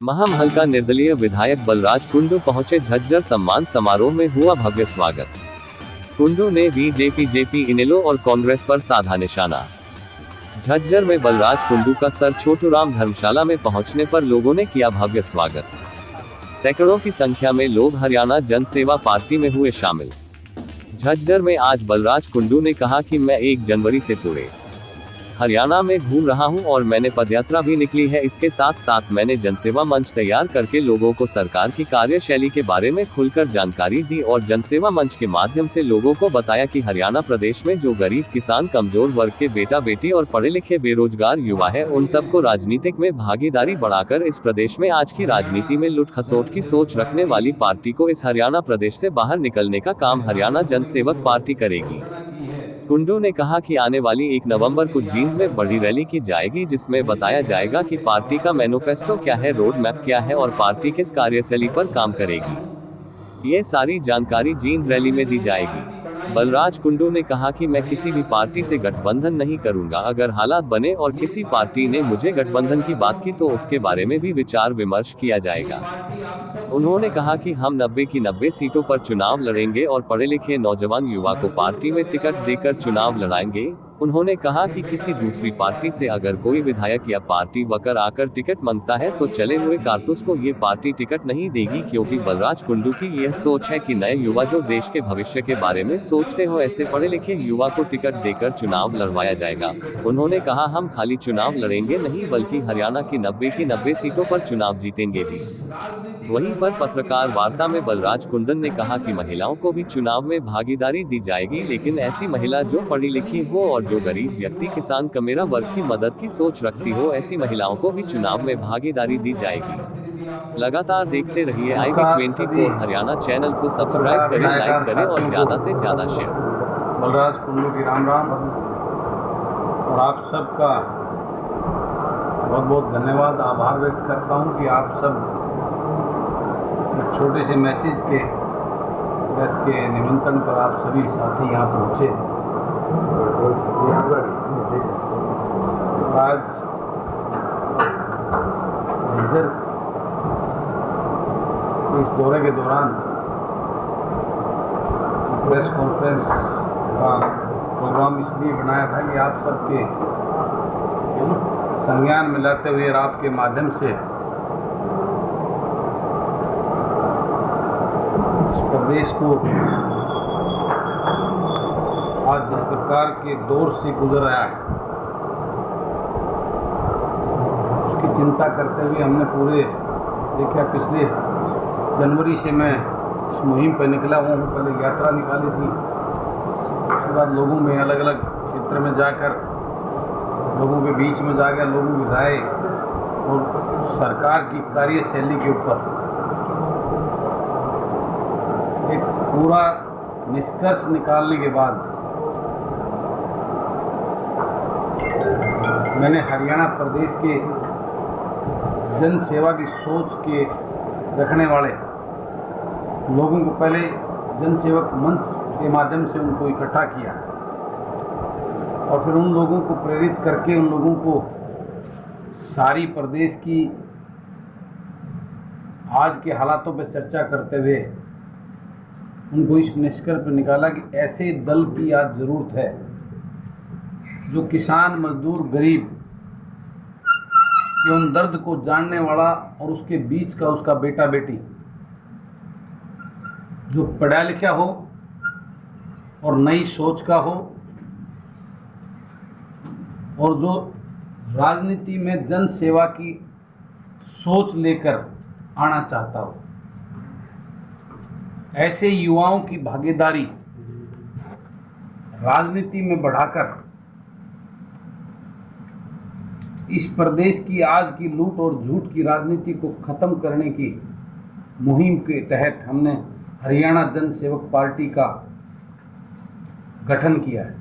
महामहल का निर्दलीय विधायक बलराज कुंडू पहुंचे झज्जर। सम्मान समारोह में हुआ भव्य स्वागत। कुंडू ने बीजेपी जेपी इनेलो और कांग्रेस पर साधा निशाना। झज्जर में बलराज कुंडू का सर छोटूराम धर्मशाला में पहुंचने पर लोगों ने किया भव्य स्वागत। सैकड़ों की संख्या में लोग हरियाणा जन सेवा पार्टी में हुए शामिल। झज्जर में आज बलराज कुंडू ने कहा कि मैं 1 जनवरी से पूरे हरियाणा में घूम रहा हूं और मैंने पदयात्रा भी निकली है। इसके साथ साथ मैंने जनसेवा मंच तैयार करके लोगों को सरकार की कार्यशैली के बारे में खुलकर जानकारी दी और जनसेवा मंच के माध्यम से लोगों को बताया कि हरियाणा प्रदेश में जो गरीब किसान, कमजोर वर्ग के बेटा बेटी और पढ़े लिखे बेरोजगार युवा है, उन सबको राजनीतिक में भागीदारी बढ़ाकर इस प्रदेश में आज की राजनीति में लुट खसोट की सोच रखने वाली पार्टी को इस हरियाणा प्रदेश से बाहर निकलने का काम हरियाणा जन सेवक पार्टी करेगी। कुंडू ने कहा कि आने वाली 1 नवंबर को जींद में बड़ी रैली की जाएगी, जिसमें बताया जाएगा कि पार्टी का मैनिफेस्टो क्या है, रोड मैप क्या है और पार्टी किस कार्यशैली पर काम करेगी। ये सारी जानकारी जींद रैली में दी जाएगी। बलराज कुंडू ने कहा कि मैं किसी भी पार्टी से गठबंधन नहीं करूंगा। अगर हालात बने और किसी पार्टी ने मुझे गठबंधन की बात की तो उसके बारे में भी विचार विमर्श किया जाएगा। उन्होंने कहा कि हम 90 की 90 सीटों पर चुनाव लड़ेंगे और पढ़े लिखे नौजवान युवा को पार्टी में टिकट देकर चुनाव लड़ाएंगे। उन्होंने कहा कि किसी दूसरी पार्टी से अगर कोई विधायक या पार्टी वर्कर आकर टिकट मांगता है तो चले हुए कारतूस को ये पार्टी टिकट नहीं देगी, क्योंकि बलराज कुंडू की यह सोच है कि नए युवा जो देश के भविष्य के बारे में सोचते हो, ऐसे पढ़े लिखे युवा को टिकट देकर चुनाव लड़वाया जाएगा। उन्होंने कहा हम खाली चुनाव लड़ेंगे नहीं, बल्कि हरियाणा की 90 की 90 सीटों पर चुनाव जीतेंगे भी। वहीं पर पत्रकार वार्ता में बलराज कुंडन ने कहा कि महिलाओं को भी चुनाव में भागीदारी दी जाएगी, लेकिन ऐसी महिला जो पढ़ी लिखी हो और जो गरीब व्यक्ति, किसान, कमेरा वर्ग की मदद की सोच रखती हो, ऐसी महिलाओं को भी चुनाव में भागीदारी दी जाएगी। लगातार देखते रहिए IB24 हरियाणा। चैनल को सब्सक्राइब करें, लाइक करें और ज्यादा से ज्यादा शेयर। बलराज कुंडू की राम राम और आप सबका बहुत बहुत धन्यवाद, आभार व्यक्त करता हूं कि आप सब एक छोटे से मैसेज के प्रेस के निमंत्रण पर आप सभी साथी यहाँ पहुँचे। आज झज्जर इस दौरे के दौरान प्रेस कॉन्फ्रेंस का प्रोग्राम इसलिए बनाया था कि आप सबके संज्ञान में लाते हुए और आपके माध्यम से इस प्रदेश को आज जिस प्रकार के दौर से गुजर रहा है उसकी चिंता करते हुए हमने पूरे देखा, पिछले जनवरी से मैं इस मुहिम पर निकला हुआ हूँ। पहले यात्रा निकाली थी, उसके बाद लोगों में अलग अलग क्षेत्र में जाकर लोगों के बीच में जाकर लोगों की राय और सरकार की कार्यशैली के ऊपर एक पूरा निष्कर्ष निकालने के बाद मैंने हरियाणा प्रदेश के जन सेवा की सोच के रखने वाले लोगों को पहले जन सेवक मंच के माध्यम से उनको इकट्ठा किया और फिर उन लोगों को प्रेरित करके उन लोगों को सारी प्रदेश की आज के हालातों पर चर्चा करते हुए उनको इस निष्कर्ष पर निकाला कि ऐसे दल की आज जरूरत है जो किसान, मजदूर, गरीब के उन दर्द को जानने वाला और उसके बीच का उसका बेटा बेटी जो पढ़ा लिखा हो और नई सोच का हो और जो राजनीति में जन सेवा की सोच लेकर आना चाहता हो, ऐसे युवाओं की भागीदारी राजनीति में बढ़ाकर इस प्रदेश की आज की लूट और झूठ की राजनीति को खत्म करने की मुहिम के तहत हमने हरियाणा जन सेवक पार्टी का गठन किया है।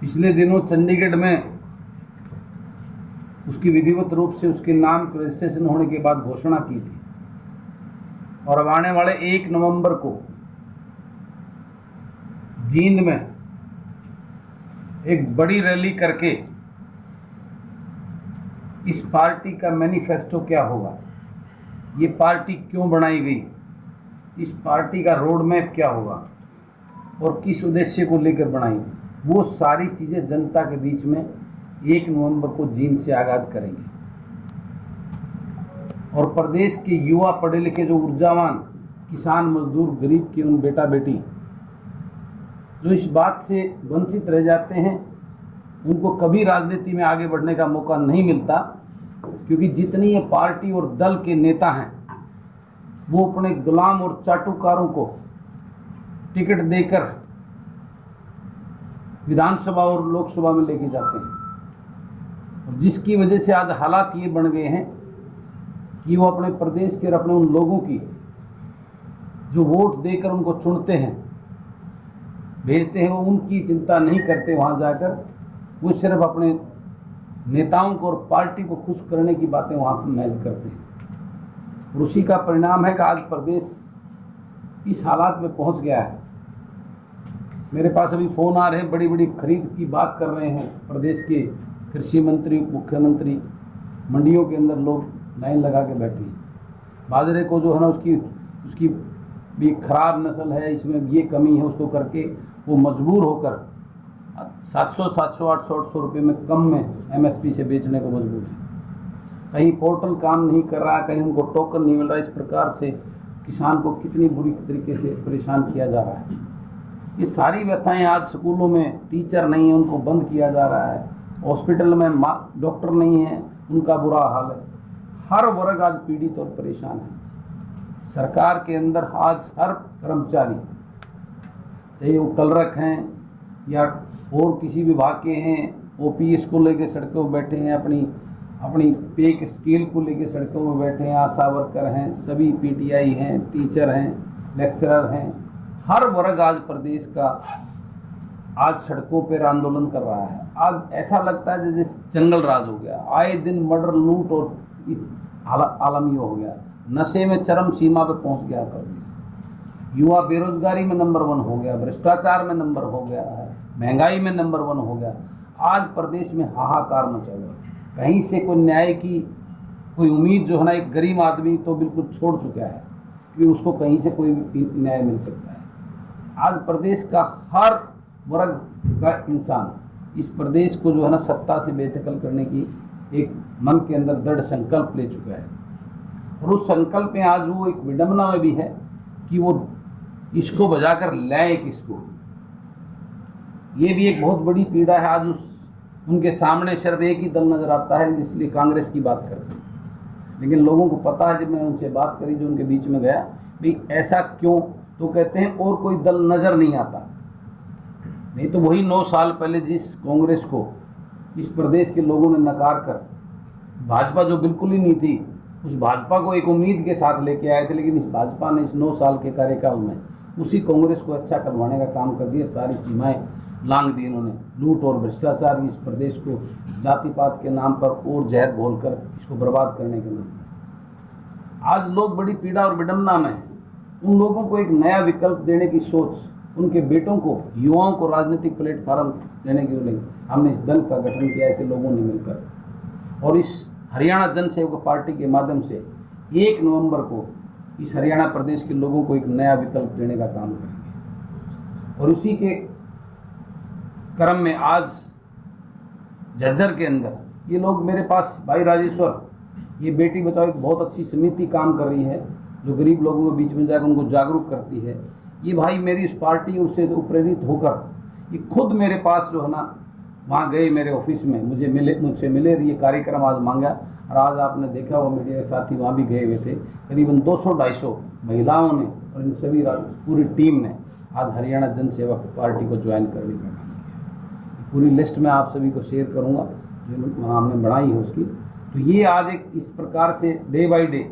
पिछले दिनों चंडीगढ़ में उसकी विधिवत रूप से उसके नाम के रजिस्ट्रेशन होने के बाद घोषणा की थी और अब आने वाले 1 नवंबर को जींद में एक बड़ी रैली करके इस पार्टी का मैनिफेस्टो क्या होगा, ये पार्टी क्यों बनाई गई, इस पार्टी का रोड मैप क्या होगा और किस उद्देश्य को लेकर बनाई, वो सारी चीज़ें जनता के बीच में 1 नवंबर को जींद से आगाज करेंगे। और प्रदेश के युवा पढ़े लिखे जो ऊर्जावान किसान मजदूर गरीब के उन बेटा बेटी जो इस बात से वंचित रह जाते हैं, उनको कभी राजनीति में आगे बढ़ने का मौका नहीं मिलता, क्योंकि जितनी ये पार्टी और दल के नेता हैं वो अपने गुलाम और चाटुकारों को टिकट देकर विधानसभा और लोकसभा में लेके जाते हैं, और जिसकी वजह से आज हालात ये बन गए हैं कि वो अपने प्रदेश के और अपने उन लोगों की जो वोट देकर उनको चुनते हैं भेजते हैं, वो उनकी चिंता नहीं करते वहाँ जाकर, वो सिर्फ अपने नेताओं को और पार्टी को खुश करने की बातें वहाँ पर महज करते हैं। और उसी का परिणाम है कि आज प्रदेश इस हालात में पहुँच गया है। मेरे पास अभी फ़ोन आ रहे हैं, बड़ी बड़ी खरीद की बात कर रहे हैं प्रदेश के कृषि मंत्री, मुख्यमंत्री, मंडियों के अंदर लोग लाइन लगा के बैठे हैं। बाजरे को जो है ना उसकी भी खराब नस्ल है, इसमें ये कमी है, उसको करके वो मजबूर होकर 700, 800 रुपये में कम में MSP से बेचने को मजबूर है। कहीं पोर्टल काम नहीं कर रहा, कहीं उनको टोकन नहीं मिल रहा। इस प्रकार से किसान को कितनी बुरी तरीके से परेशान किया जा रहा है। ये सारी व्यथाएं आज स्कूलों में टीचर नहीं है, उनको बंद किया जा रहा है। हॉस्पिटल में डॉक्टर नहीं है, उनका बुरा हाल है। हर वर्ग आज पीड़ित और परेशान है। सरकार के अंदर आज हर कर्मचारी, चाहे वो कलरक हैं या और किसी विभाग के हैं, OPS को लेकर सड़कों पर बैठे हैं, अपनी पे के स्केल को लेकर सड़कों में बैठे हैं, आशा वर्कर हैं, सभी PTI हैं, टीचर हैं, लेक्चरर हैं। हर वर्ग आज प्रदेश का आज सड़कों पर आंदोलन कर रहा है। आज ऐसा लगता है जैसे जंगल राज हो गया। आए दिन मर्डर, लूट और आलमी हो गया। नशे में चरम सीमा पे पहुंच गया प्रदेश। युवा बेरोजगारी में नंबर 1 हो गया, भ्रष्टाचार में नंबर हो गया है, महंगाई में नंबर 1 हो गया। आज प्रदेश में हाहाकार मचा हुआ है। कहीं से कोई न्याय की कोई उम्मीद जो है ना, एक गरीब आदमी तो बिल्कुल छोड़ चुका है कि उसको कहीं से कोई न्याय मिल सकता है। आज प्रदेश का हर वर्ग का इंसान इस प्रदेश को जो है ना सत्ता से बेदखल करने की एक मन के अंदर दृढ़ संकल्प ले चुका है। और उस संकल्प में आज वो एक विडंबना में भी है कि वो इसको बजाकर लाए किसको। ये भी एक बहुत बड़ी पीड़ा है। आज उनके सामने सिर्फ एक ही दल नज़र आता है, इसलिए कांग्रेस की बात करते हैं। लेकिन लोगों को पता है, जब मैंने उनसे बात करी, जो उनके बीच में गया, भाई ऐसा क्यों, तो कहते हैं और कोई दल नज़र नहीं आता। नहीं तो वही 9 साल पहले जिस कांग्रेस को इस प्रदेश के लोगों ने नकार कर, भाजपा जो बिल्कुल ही नहीं थी, उस भाजपा को एक उम्मीद के साथ लेके आए थे। लेकिन इस भाजपा ने इस 9 साल के कार्यकाल में उसी कांग्रेस को अच्छा करवाने का काम कर दिया। सारी सीमाएं लांघ दी इन्होंने। लूट और भ्रष्टाचार इस प्रदेश को जाति पात के नाम पर और जहर घोलकर इसको बर्बाद करने के लिए आज लोग बड़ी पीड़ा और विडंबना में हैं। उन लोगों को एक नया विकल्प देने की सोच, उनके बेटों को, युवाओं को राजनीतिक प्लेटफॉर्म देने के लिए हमने इस दल का गठन किया, ऐसे लोगों ने मिलकर। और इस हरियाणा जन सेवक पार्टी के माध्यम से 1 नवंबर को इस हरियाणा प्रदेश के लोगों को एक नया विकल्प देने का काम करेंगे। और उसी के क्रम में आज झज्जर के अंदर ये लोग मेरे पास, भाई राजेश्वर, ये बेटी बचाओ एक बहुत अच्छी समिति काम कर रही है, जो गरीब लोगों के बीच में जाकर उनको जागरूक करती है। ये भाई मेरी इस पार्टी उससे प्रेरित होकर ये खुद मेरे पास जो है ना वहाँ गए, मेरे ऑफिस में मुझसे मिले। ये कार्यक्रम आज मांगा, और आज आपने देखा वो मीडिया के साथी वहाँ भी गए हुए थे। करीबन 200-250 महिलाओं ने और इन सभी पूरी टीम ने आज हरियाणा जन सेवक पार्टी को ज्वाइन करने का काम किया। पूरी लिस्ट में आप सभी को शेयर करूँगा जो वहाँ हमने बनाई है उसकी। तो ये आज एक इस प्रकार से डे बाय डे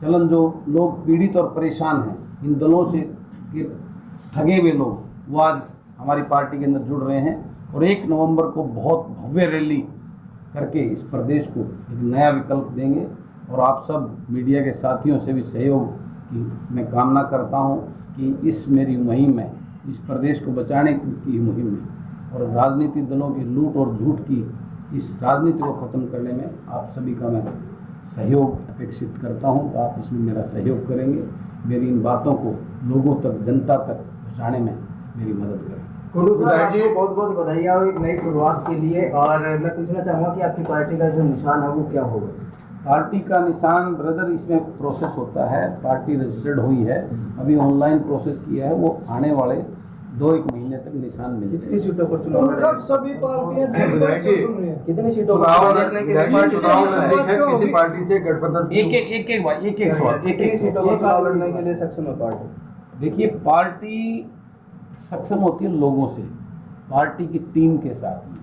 चलन, जो लोग पीड़ित और परेशान हैं, इन दलों से ठगे हुए लोग, वो आज हमारी पार्टी के अंदर जुड़ रहे हैं। और 1 नवंबर को बहुत भव्य रैली करके इस प्रदेश को एक नया विकल्प देंगे। और आप सब मीडिया के साथियों से भी सहयोग की मैं कामना करता हूं कि इस मेरी मुहिम में, इस प्रदेश को बचाने की मुहिम में और राजनीतिक दलों की लूट और झूठ की इस राजनीति को ख़त्म करने में आप सभी का मैं सहयोग अपेक्षित करता हूं। तो आप इसमें मेरा सहयोग करेंगे, मेरी इन बातों को लोगों तक, जनता तक पहुँचाने में मेरी मदद करें। कुंडू साहब, आपको बहुत बहुत बधाइयाँ एक नई शुरुआत के लिए। और मैं पूछना चाहूँगा कि आपकी पार्टी का जो निशान है वो क्या होगा? पार्टी का निशान ब्रदर, इसमें प्रोसेस होता है, पार्टी रजिस्टर्ड हुई है, अभी ऑनलाइन प्रोसेस किया है, वो आने वाले 2-1 महीने तक निशान मिल जाएगा। कितनी सीटों पर चुनाव लड़ेंगे? सभी पार्टियां कितनी सीटों पर किसी पार्टी से गठबंधन एक सवाल, कितनी सीटों पर चुनाव लड़ने के लिए सक्षम है पार्टी? देखिए, पार्टी सक्षम होती है लोगों से, पार्टी की टीम के साथ में।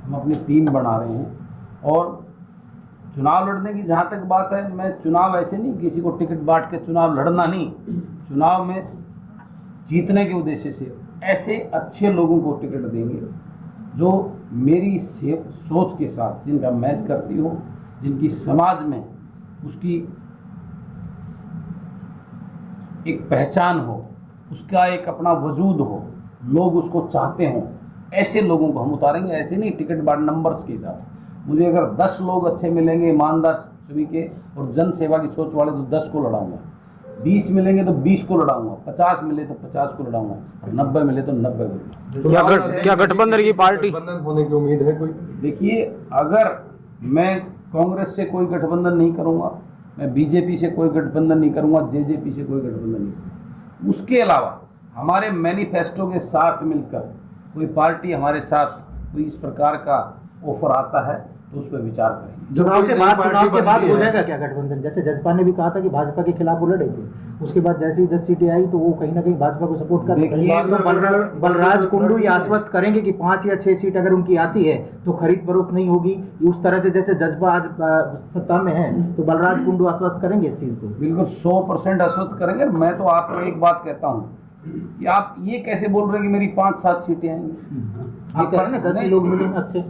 हम अपनी टीम बना रहे हैं और चुनाव लड़ने की जहाँ तक बात है, मैं चुनाव ऐसे नहीं किसी को टिकट बांट के चुनाव लड़ना नहीं, चुनाव में जीतने के उद्देश्य से ऐसे अच्छे लोगों को टिकट देंगे जो मेरी सोच के साथ, जिनका मैच करती हो, जिनकी समाज में उसकी एक पहचान हो, उसका एक अपना वजूद हो, लोग उसको चाहते हों, ऐसे लोगों को हम उतारेंगे। ऐसे नहीं टिकट बांट नंबर्स के साथ। मुझे अगर 10 लोग अच्छे मिलेंगे, ईमानदार सभी के और जन सेवा की सोच वाले, तो 10 को लड़ाऊंगा। 20 मिलेंगे तो 20 को लड़ाऊंगा, 50 मिले तो 50 को लड़ाऊंगा और 90 मिले तो 90 को। क्या गठबंधन की पार्टी होने की उम्मीद है कोई? देखिए, अगर मैं कांग्रेस से कोई गठबंधन नहीं करूंगा, मैं बीजेपी से कोई गठबंधन नहीं करूंगा, जेजेपी से कोई गठबंधन नहीं करूंगा। उसके अलावा हमारे मैनिफेस्टो के साथ मिलकर कोई पार्टी हमारे साथ कोई इस प्रकार का ऑफर आता है तो उस पर विचार करेंगे। चुनाव के बाद हो जाएगा क्या गठबंधन? जैसे जजपा ने भी कहा था कि भाजपा के खिलाफ वो लड़े थे, उसके बाद जैसे ही 10 सीटें आई तो वो कहीं ना कहीं भाजपा को सपोर्ट कर रहे हैं। तो बलराज कुंडू ये आश्वस्त करेंगे कि 5 या 6 सीट अगर उनकी आती है तो खरीद फरोख्त नहीं होगी, उस तरह से जैसे जजपा आज सत्ता में है, तो बलराज कुंडू आश्वस्त करेंगे इस चीज को? बिल्कुल 100% आश्वस्त करेंगे। मैं तो आपको एक बात कहता हूँ कि आप ये कैसे बोल रहे हैं कि मेरी 5-7 सीटें आएंगी? आप करें ना 10 ही लोग मिलेंगे अच्छे,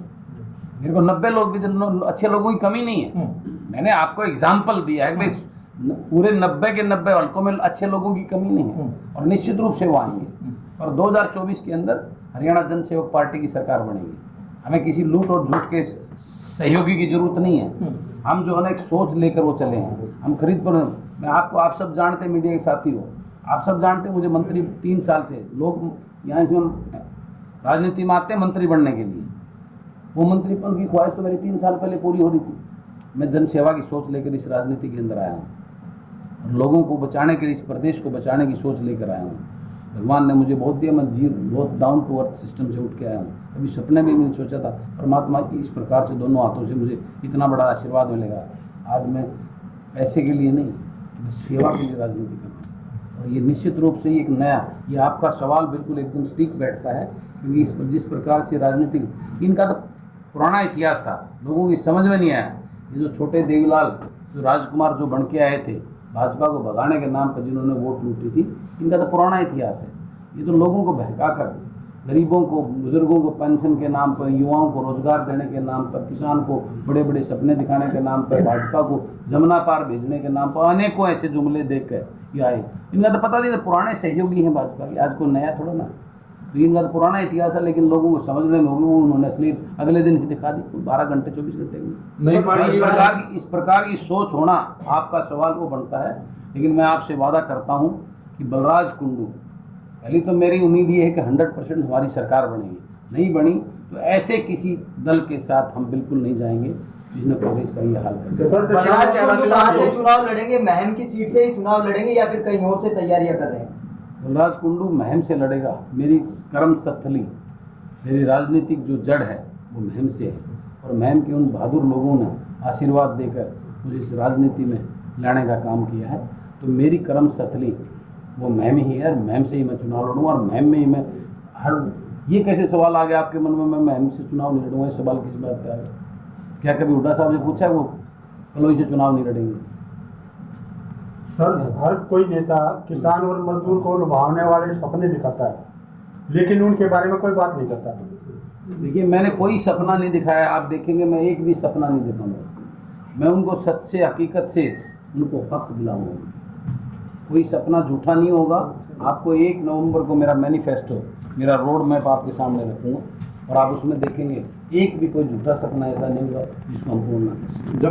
मेरे को 90 लोग भी, अच्छे लोगों की कमी नहीं है। मैंने आपको एग्जाम्पल दिया है कि पूरे 90 के 90 हल्कों में अच्छे लोगों की कमी नहीं है और निश्चित रूप से वो आएंगे। और 2024 के अंदर हरियाणा जन सेवक पार्टी की सरकार बनेगी। हमें किसी लूट और झूठ के सहयोगी की जरूरत नहीं है। हम जो है ना एक सोच लेकर वो चले हैं, हम खरीद पर। मैं आपको, आप सब जानते हैं, मीडिया के साथी हो, आप सब जानते हैं मुझे मंत्री 3 साल से लोग यहाँ इसमें राजनीति में आते हैं मंत्री बनने के लिए। वो मंत्रीपन की ख्वाहिश तो मेरी 3 साल पहले पूरी हो रही थी। मैं जन सेवा की सोच लेकर इस राजनीति के अंदर आया हूँ और लोगों को बचाने के लिए, इस प्रदेश को बचाने की सोच लेकर आया हूँ। भगवान ने मुझे बहुत दिया, मैं बहुत डाउन टू अर्थ सिस्टम से उठ के आया हूँ। अभी सपने में मैंने सोचा था परमात्मा की इस प्रकार से दोनों हाथों से मुझे इतना बड़ा आशीर्वाद मिलेगा। आज मैं पैसे के लिए नहीं, मैं सेवा के लिए राजनीति कर रहा हूँ। और ये निश्चित रूप से एक नया, ये आपका सवाल बिल्कुल एकदम सटीक बैठता है, क्योंकि इस जिस प्रकार से राजनीतिक, इनका तो पुराना इतिहास था, लोगों की समझ में नहीं आया। ये जो छोटे देवीलाल, जो राजकुमार जो बन के आए थे भाजपा को भगाने के नाम पर, जिन्होंने वोट लूटी थी, इनका तो पुराना इतिहास है। ये तो लोगों को बहका कर, गरीबों को, बुजुर्गों को पेंशन के नाम पर, युवाओं को रोजगार देने के नाम पर, किसान को बड़े बड़े सपने दिखाने के नाम पर, भाजपा को जमुना पार भेजने के नाम पर अनेकों ऐसे जुमले देख कर ये आए। इनका तो पता नहीं, पुराने सहयोगी हैं भाजपा के, आज को नया थोड़ा ना। तो इनका तो पुराना इतिहास है, लेकिन लोगों को समझने में होगी, वो उन्होंने असली अगले दिन ही दिखा दी 12 घंटे 24 घंटे में। इस प्रकार की सोच होना, आपका सवाल वो बनता है। लेकिन मैं आपसे वादा करता हूँ कि बलराज कुंडू, पहली तो मेरी उम्मीद ये है कि 100% हमारी सरकार बनेगी। नहीं बनी तो ऐसे किसी दल के साथ हम बिल्कुल नहीं जाएंगे जिसने प्रदेश का ये हाल कर दिया। बलराज कुंडू कहाँ से चुनाव लड़ेंगे? महम की सीट से ही चुनाव लड़ेंगे या फिर कहीं और से तैयारियां कर रहे हैं? बलराज कुंडू महम से लड़ेगा। मेरी कर्मस्थली, मेरी राजनीतिक जो जड़ है वो महम से है और महम के उन बहादुर लोगों ने आशीर्वाद देकर मुझे इस राजनीति में लाने का काम किया है। तो मेरी कर्मस्थली वो महम ही है और महम से ही मैं चुनाव लड़ूंगा और महम में ही मैं ये कैसे सवाल आ गया आपके मन में, मैं महम से चुनाव नहीं लड़ूंगा? ये सवाल किस बात पे आया? क्या कभी हुड्डा साहब ने पूछा वो कलोई से चुनाव नहीं लड़ेंगे? सर, हर कोई नेता किसान और मजदूर को लुभावने वाले सपने दिखाता है, लेकिन उनके बारे में कोई बात नहीं करता। देखिए, मैंने कोई सपना नहीं दिखाया। आप देखेंगे मैं एक भी सपना नहीं दिखाऊंगा। मैं उनको सच से, हकीकत से उनको हक दिलाऊंगा। कोई सपना झूठा नहीं होगा। आपको 1 नवंबर को मेरा मैनिफेस्टो, मेरा रोड मैप आपके सामने रखूँगा और आप उसमें देखेंगे एक भी कोई झूठा सपना ऐसा नहीं हुआ जिसको हम पूर्ण ना कर सकें।